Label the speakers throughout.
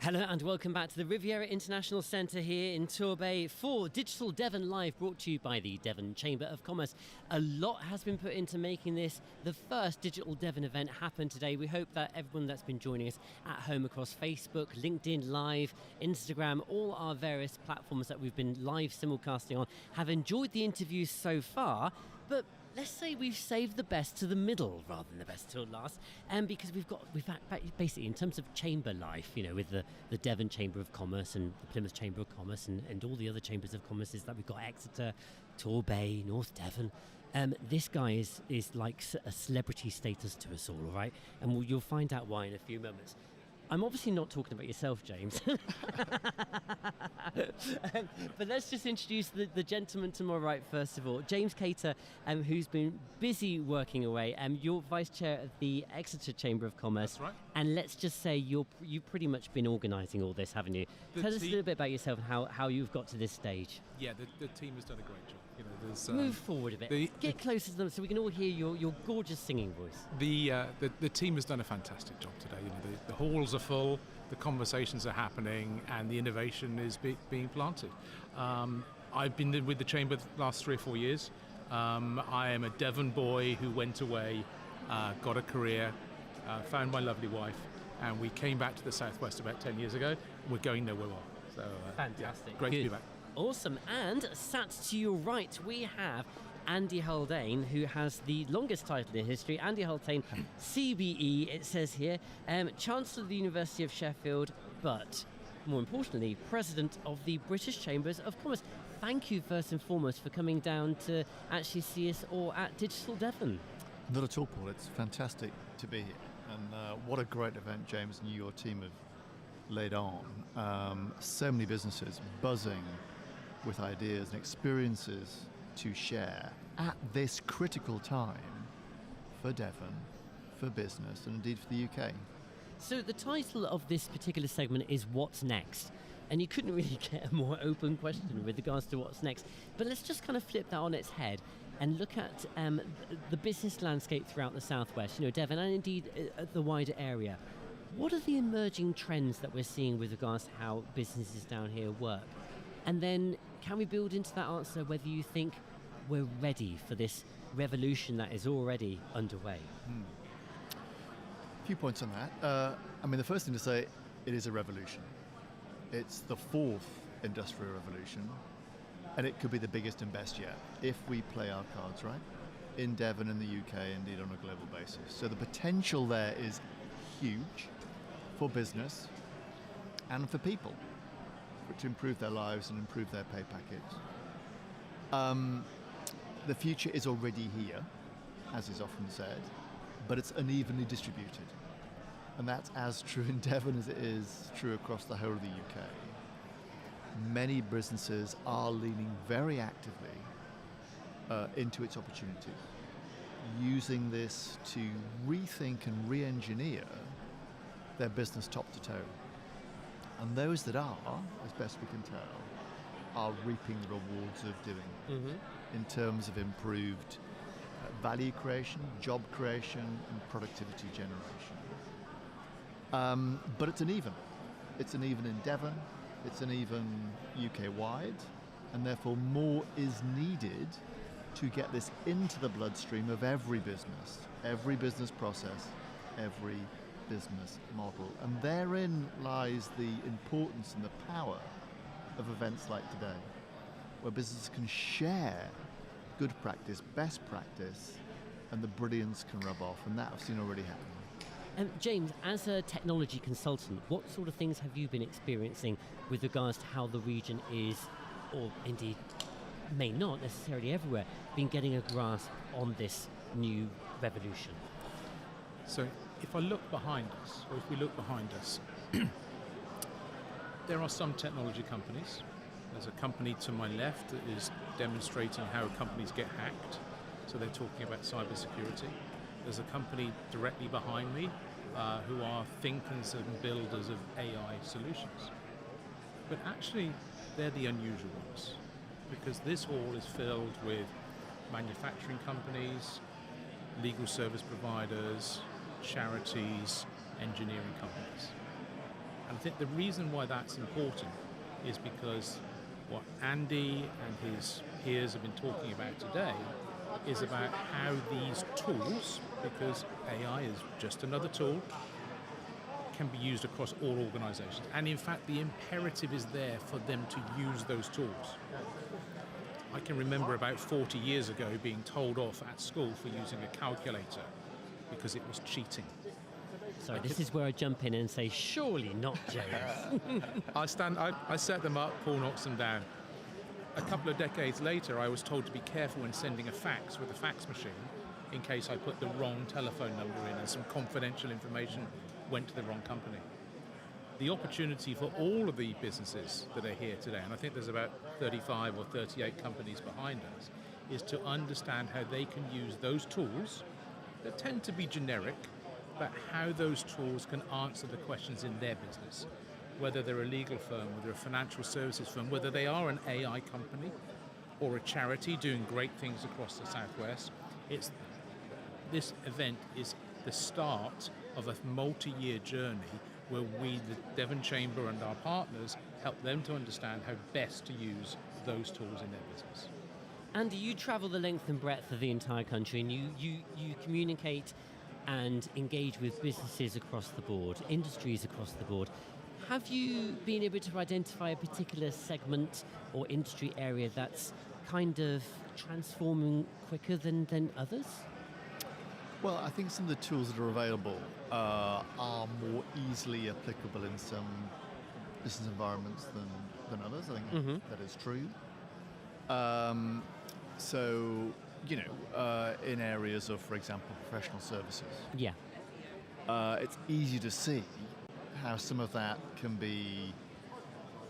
Speaker 1: Hello and welcome back to the Riviera International Centre here in Torquay for Digital Devon Live, brought to you by the Devon Chamber of Commerce. A lot has been put into making this the first Digital Devon event happen today. We hope that everyone that's been joining us at home across Facebook, LinkedIn Live, Instagram, all our various platforms that we've been live simulcasting on, have enjoyed the interviews so far. But let's say we've saved the best to the middle rather than the best till last, because we've basically, in terms of chamber life, with the Devon Chamber of Commerce and the Plymouth Chamber of Commerce and all the other chambers of commerces that we've got, Exeter, Torquay, North Devon. This guy is like a celebrity status to us all right? And you'll find out why in a few moments. I'm obviously not talking about yourself, James. But let's just introduce the gentleman to my right first of all. James Cater, who's been busy working away. You're Vice Chair of the Exeter Chamber of Commerce.
Speaker 2: That's right. And
Speaker 1: let's just say you've pretty much been organising all this, haven't you? Tell us a little bit about yourself and how you've got to this stage.
Speaker 2: Yeah, the team has done a great job.
Speaker 1: Move forward a bit. Get closer to them so we can all hear your gorgeous singing voice.
Speaker 2: The team has done a fantastic job today. The halls are full, the conversations are happening, and the innovation is being planted. I've been with the Chamber the last 3 or 4 years. I am a Devon boy who went away, got a career, found my lovely wife, and we came back to the Southwest about 10 years ago. We're going nowhere more. So,
Speaker 1: fantastic.
Speaker 2: Yeah, great to be back.
Speaker 1: Awesome. And sat to your right, we have Andy Haldane, who has the longest title in history. Andy Haldane CBE, it says here, Chancellor of the University of Sheffield, but more importantly, President of the British Chambers of Commerce. Thank you first and foremost for coming down to actually see us all at Digital Devon.
Speaker 3: Not at all, Paul. It's fantastic to be here. And what a great event James and your team have laid on. So many businesses buzzing with ideas and experiences to share at this critical time for Devon, for business, and indeed for the UK.
Speaker 1: So the title of this particular segment is What's Next? And you couldn't really get a more open question with regards to what's next. But let's just kind of flip that on its head and look at the business landscape throughout the Southwest, Devon, and indeed the wider area. What are the emerging trends that we're seeing with regards to how businesses down here work? And then can we build into that answer whether you think we're ready for this revolution that is already underway?
Speaker 3: A few points on that. The first thing to say, it is a revolution. It's the 4th industrial revolution, and it could be the biggest and best yet if we play our cards right in Devon, in the UK, indeed on a global basis. So the potential there is huge for business and for people, to improve their lives and improve their pay package. The future is already here, as is often said, but it's unevenly distributed. And that's as true in Devon as it is true across the whole of the UK. Many businesses are leaning very actively into its opportunities, using this to rethink and re-engineer their business top to toe. And those that are, as best we can tell, are reaping the rewards of doing in terms of improved value creation, job creation, and productivity generation. But it's uneven. It's uneven in Devon, it's uneven UK-wide, and therefore more is needed to get this into the bloodstream of every business process, every business model. And therein lies the importance and the power of events like today, where businesses can share good practice, best practice, and the brilliance can rub off, and that I've seen already happen.
Speaker 1: James, as a technology consultant, what sort of things have you been experiencing with regards to how the region is, or indeed may not necessarily everywhere, been getting a grasp on this new revolution?
Speaker 2: So if I look behind us, or if we look behind us, there are some technology companies. There's a company to my left that is demonstrating how companies get hacked. So they're talking about cybersecurity. There's a company directly behind me who are thinkers and builders of AI solutions. But actually, they're the unusual ones, because this hall is filled with manufacturing companies, legal service providers, charities, engineering companies. And I think the reason why that's important is because what Andy and his peers have been talking about today is about how these tools, because AI is just another tool, can be used across all organisations. And in fact, the imperative is there for them to use those tools. I can remember about 40 years ago being told off at school for using a calculator because it was cheating.
Speaker 1: Sorry, this is where I jump in and say, surely not, James.
Speaker 2: I set them up, Paul knocks them down. A couple of decades later, I was told to be careful when sending a fax with a fax machine in case I put the wrong telephone number in and some confidential information went to the wrong company. The opportunity for all of the businesses that are here today, and I think there's about 35 or 38 companies behind us, is to understand how they can use those tools that tend to be generic, but how those tools can answer the questions in their business. Whether they're a legal firm, whether they're a financial services firm, whether they are an AI company or a charity doing great things across the Southwest. This event is the start of a multi-year journey where we, the Devon Chamber and our partners, help them to understand how best to use those tools in their business.
Speaker 1: Andy, you travel the length and breadth of the entire country, and you communicate and engage with businesses across the board, industries across the board. Have you been able to identify a particular segment or industry area that's kind of transforming quicker than others?
Speaker 3: Well, I think some of the tools that are available are more easily applicable in some business environments than others. I think that is true. In areas of, for example, professional services. Yeah. It's easy to see how some of that can be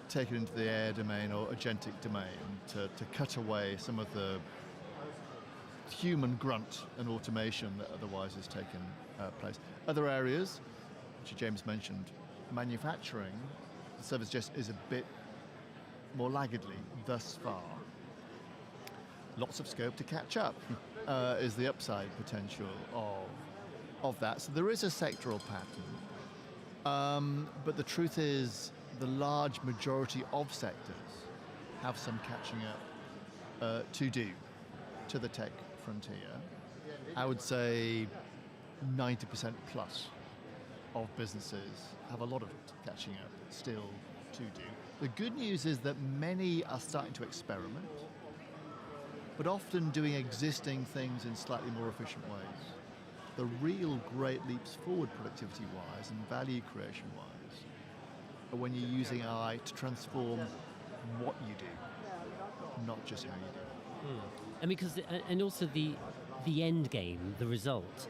Speaker 3: taken into the air domain or agentic domain to cut away some of the human grunt and automation that otherwise has taken place. Other areas, which James mentioned, manufacturing, the service just is a bit more laggardly thus far. Lots of scope to catch up is the upside potential of that. So there is a sectoral pattern, but the truth is the large majority of sectors have some catching up to do to the tech frontier. I would say 90% plus of businesses have a lot of catching up still to do. The good news is that many are starting to experiment, but often doing existing things in slightly more efficient ways. The real great leaps forward productivity-wise and value creation-wise are when you're using AI to transform what you do, not just how you do it.
Speaker 1: And also the end game, the result,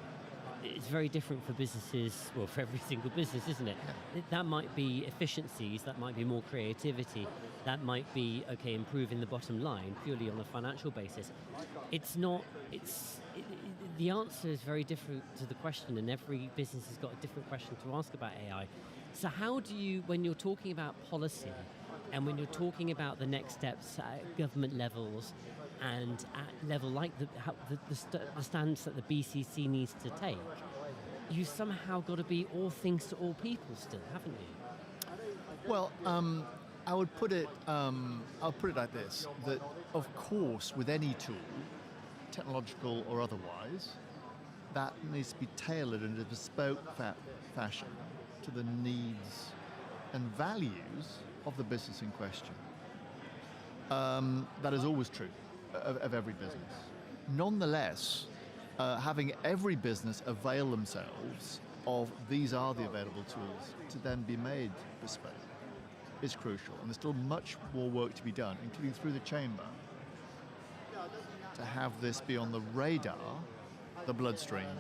Speaker 1: it's very different for businesses, well, for every single business, isn't it? Yeah. That might be efficiencies, that might be more creativity, that might be, improving the bottom line purely on a financial basis. The answer is very different to the question, and every business has got a different question to ask about AI. So how do you, when you're talking about policy, and when you're talking about the next steps at government levels, and at level like the stance that the BCC needs to take, you somehow got to be all things to all people still, haven't you?
Speaker 3: Well, I would put it. I'll put it like this: that of course, with any tool, technological or otherwise, that needs to be tailored in a bespoke fashion to the needs and values of the business in question. That is always true of every business. Nonetheless, having every business avail themselves of these are the available tools to then be made bespoke is crucial. And there's still much more work to be done, including through the Chamber, to have this be on the radar, the bloodstream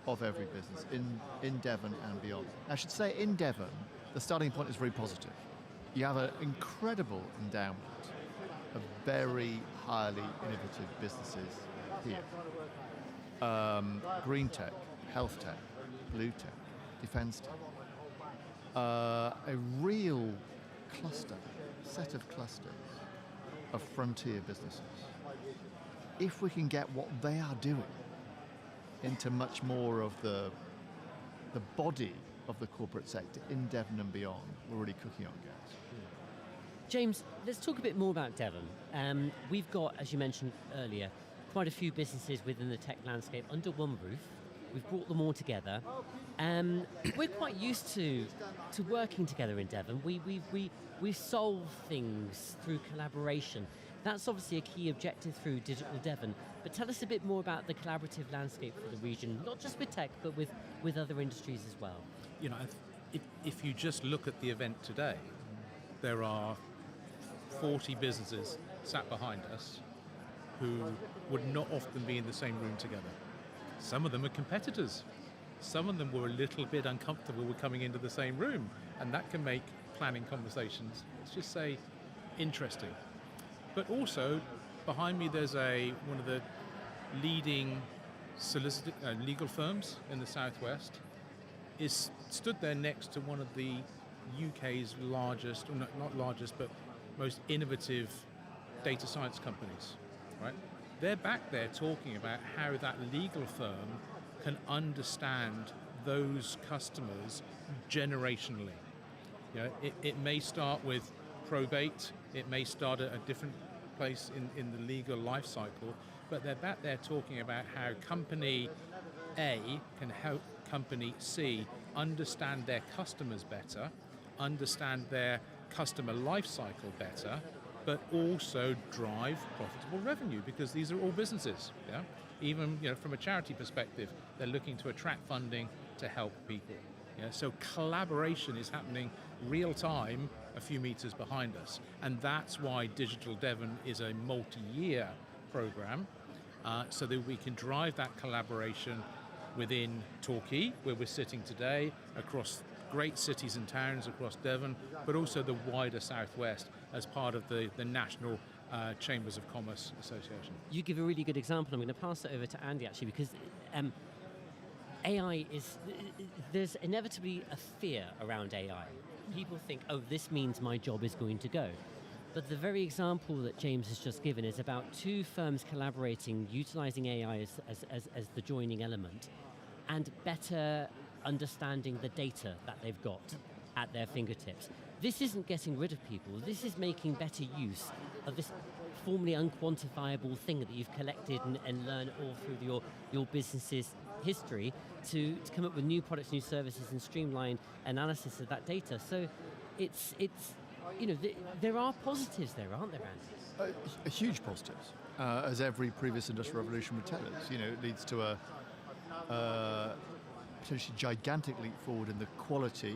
Speaker 3: of every business in Devon and beyond. I should say in Devon, the starting point is very positive. You have an incredible endowment of very highly innovative businesses here. Green tech, health tech, blue tech, defense tech. A real set of clusters of frontier businesses. If we can get what they are doing into much more of the body of the corporate sector in Devon and beyond were really cooking on gas.
Speaker 1: James, let's talk a bit more about Devon. We've got, as you mentioned earlier, quite a few businesses within the tech landscape under one roof. We've brought them all together. We're quite used to working together in Devon. We solve things through collaboration. That's obviously a key objective through Digital Devon. But tell us a bit more about the collaborative landscape for the region, not just with tech, but with other industries as well.
Speaker 2: You know, if you just look at the event today, there are 40 businesses sat behind us who would not often be in the same room together. Some of them are competitors. Some of them were a little bit uncomfortable with coming into the same room, and that can make planning conversations, let's just say, interesting. But also, behind me there's one of the leading legal firms in the Southwest, is stood there next to one of the UK's largest, or not largest, but most innovative data science companies, right? They're back there talking about how that legal firm can understand those customers generationally. You know, it may start with probate, it may start at a different place in the legal life cycle, but they're back there talking about how company A can help company C understand their customers better, understand their customer life cycle better, but also drive profitable revenue, because these are all businesses. Yeah, even from a charity perspective, they're looking to attract funding to help people. Yeah, so collaboration is happening real time, a few meters behind us, and that's why Digital Devon is a multi-year program, so that we can drive that collaboration within Torquay, where we're sitting today, across great cities and towns across Devon, but also the wider Southwest as part of the National Chambers of Commerce Association.
Speaker 1: You give a really good example. I'm going to pass it over to Andy, actually, because AI there's inevitably a fear around AI. People think, oh, this means my job is going to go. But the very example that James has just given is about two firms collaborating, utilizing AI as the joining element, and better understanding the data that they've got at their fingertips. This isn't getting rid of people. This is making better use of this formerly unquantifiable thing that you've collected and learned all through your business's history to come up with new products, new services, and streamlined analysis of that data. So it's there are positives there, aren't there, Andy?
Speaker 3: Huge positives, as every previous industrial revolution would tell us. It leads to a potentially gigantic leap forward in the quality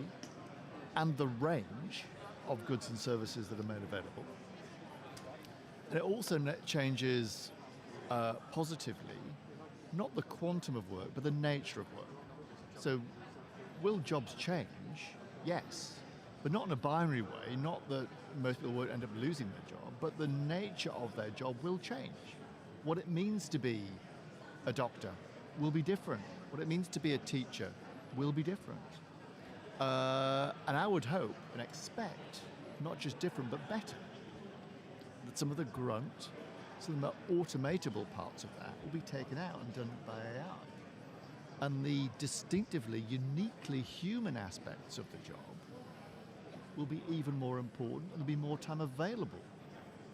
Speaker 3: and the range of goods and services that are made available. And it also changes positively, not the quantum of work, but the nature of work. So will jobs change? Yes, but not in a binary way, not that most people won't end up losing their job, but the nature of their job will change. What it means to be a doctor will be different. What it means to be a teacher will be different. And I would hope and expect, not just different, but better, that some of the grunt, some of the automatable parts of that will be taken out and done by AI. And the distinctively, uniquely human aspects of the job will be even more important, and there'll be more time available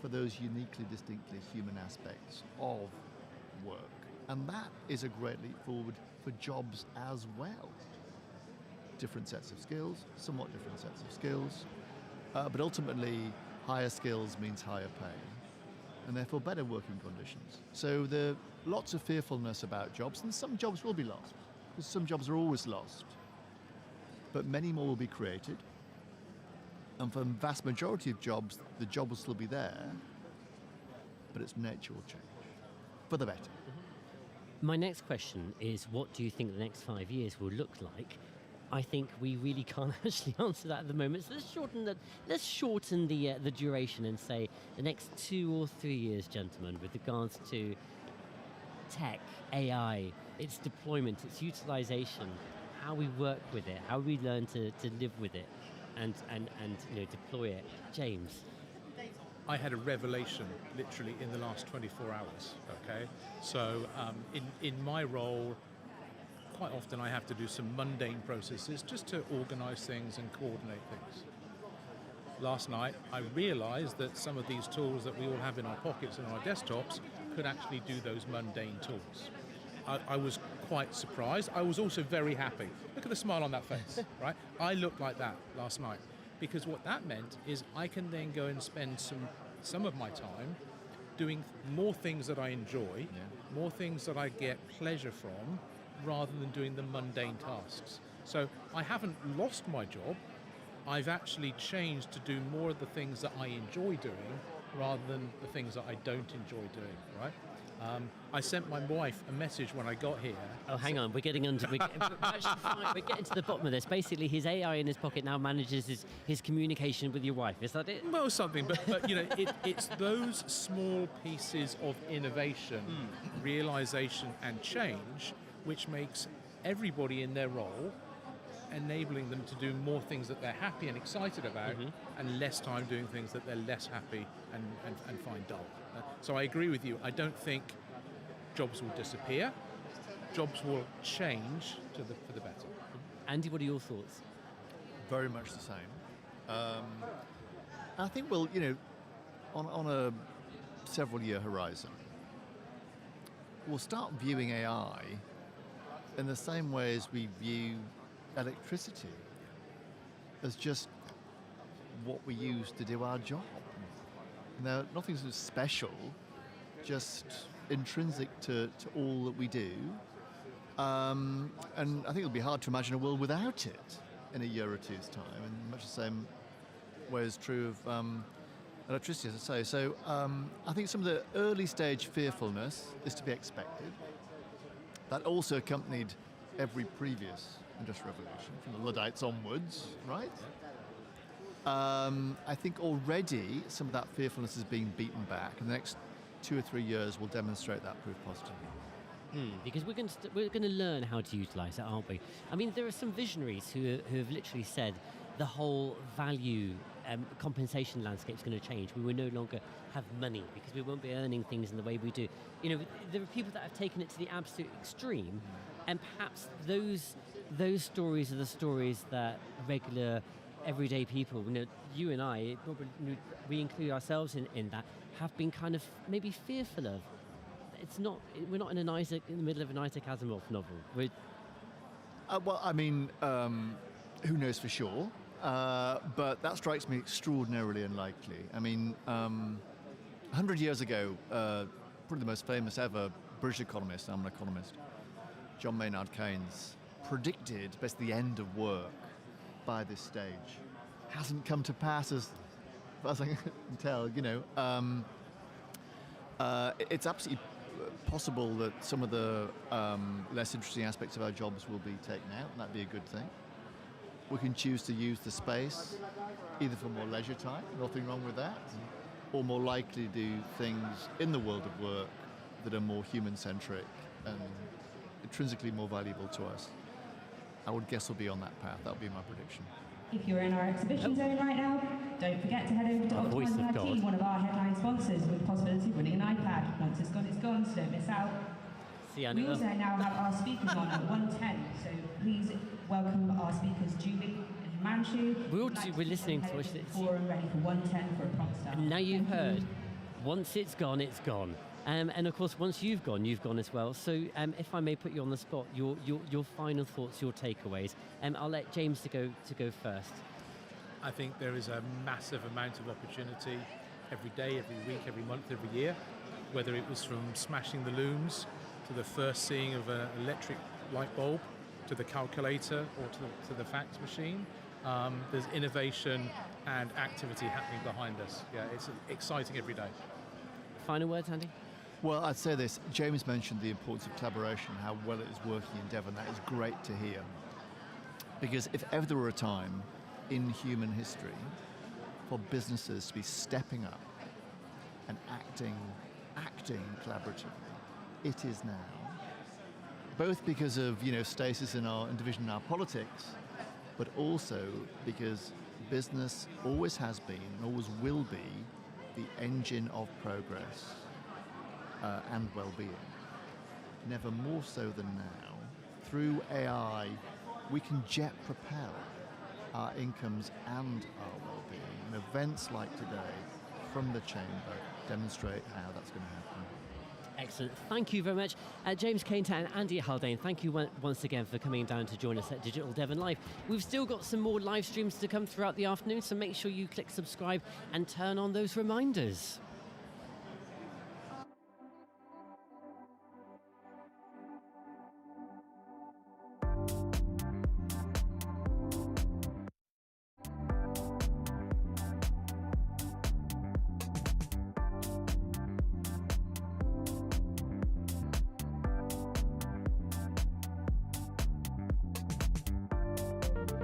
Speaker 3: for those uniquely, distinctly human aspects of work. And that is a great leap forward for jobs as well. Different sets of skills, somewhat different sets of skills, but ultimately higher skills means higher pay, and therefore better working conditions. So there are lots of fearfulness about jobs, and some jobs will be lost, because some jobs are always lost, but many more will be created. And for the vast majority of jobs, the job will still be there, but its nature will change, for the better.
Speaker 1: My next question is, what do you think the next 5 years will look like? I think we really can't actually answer that at the moment. So let's shorten the duration and say the next 2 or 3 years, gentlemen, with regards to tech, AI, its deployment, its utilization, how we work with it, how we learn to live with it, and deploy it. James.
Speaker 2: I had a revelation literally in the last 24 hours, okay? So in my role, quite often I have to do some mundane processes just to organise things and coordinate things. Last night, I realised that some of these tools that we all have in our pockets and our desktops could actually do those mundane tools. I was quite surprised. I was also very happy. Look at the smile on that face, right? I looked like that last night because what that meant is I can then go and spend some of my time doing more things that I enjoy, more things that I get pleasure from, rather than doing the mundane tasks. So I haven't lost my job. I've actually changed to do more of the things that I enjoy doing rather than the things that I don't enjoy doing, right? I sent my wife a message when I got here.
Speaker 1: Oh, hang on, we're getting to the bottom of this. Basically, his AI in his pocket now manages his communication with your wife. Is that it?
Speaker 2: Well, something, but you know, it's those small pieces of innovation, realization, and change which makes everybody in their role, enabling them to do more things that they're happy and excited about, and less time doing things that they're less happy and find dull. So I agree with you. I don't think jobs will disappear. Jobs will change for the better.
Speaker 1: Andy, what are your thoughts?
Speaker 3: Very much the same. I think we'll, on a several-year horizon, we'll start viewing AI in the same way as we view electricity, as just what we use to do our job. Now, nothing so special, just intrinsic to all that we do. And I think it'll be hard to imagine a world without it in a year or two's time, and much the same way is true of electricity, as I say. So I think some of the early stage fearfulness is to be expected. That also accompanied every previous industrial revolution, from the Luddites onwards, right? I think already some of that fearfulness is being beaten back, and the next 2 or 3 years will demonstrate that proof positively.
Speaker 1: Because we're going to learn how to utilise it, aren't we? I mean, there are some visionaries who have literally said the whole value compensation landscape is going to change. We will no longer have money because we won't be earning things in the way we do. There are people that have taken it to the absolute extreme, and perhaps those stories are the stories that regular, everyday people, you and I, probably we include ourselves in that, have been kind of maybe fearful of. We're not in the middle of an Isaac Asimov novel.
Speaker 3: Well, I mean, who knows for sure? But that strikes me extraordinarily unlikely. I mean, 100 years ago, probably the most famous ever British economist, I'm an economist, John Maynard Keynes, predicted basically the end of work by this stage. Hasn't come to pass as far as I can tell, It's absolutely possible that some of the less interesting aspects of our jobs will be taken out, and that'd be a good thing. We can choose to use the space either for more leisure time, nothing wrong with that, or more likely to do things in the world of work that are more human-centric and intrinsically more valuable to us. I would guess we'll be on that path. That would be my prediction.
Speaker 4: If you're in our exhibition zone right now, don't forget to head over to Optimize IT, one of our headline sponsors, with the possibility of winning an iPad. Once it's gone, so don't miss out. We also now have our speakers on at 1:10, so please welcome our speakers, Julie and Himanshu.
Speaker 1: We're listening to it.
Speaker 4: Forum ready for 1:10 for a prompt start.
Speaker 1: And now you've heard, once it's gone, it's gone. And of course, once you've gone as well. So if I may put you on the spot, your final thoughts, your takeaways. I'll let James to go first.
Speaker 2: I think there is a massive amount of opportunity every day, every week, every month, every year, whether it was from smashing the looms to the first seeing of an electric light bulb to the calculator or to the fax machine. There's innovation and activity happening behind us. Yeah, it's exciting every day.
Speaker 1: Final words, Andy?
Speaker 3: Well, I'd say this. James mentioned the importance of collaboration, how well it is working in Devon. That is great to hear. Because if ever there were a time in human history for businesses to be stepping up and acting collaboratively, it is now. Both because of, stasis and division in our politics, but also because business always has been and always will be the engine of progress and well-being. Never more so than now, through AI, we can jet propel our incomes and our well-being. And events like today from the Chamber demonstrate how that's going to happen.
Speaker 1: Excellent. Thank you very much. James Cainter and Andy Haldane, thank you once again for coming down to join us at Digital Devon Live. We've still got some more live streams to come throughout the afternoon, so make sure you click subscribe and turn on those reminders.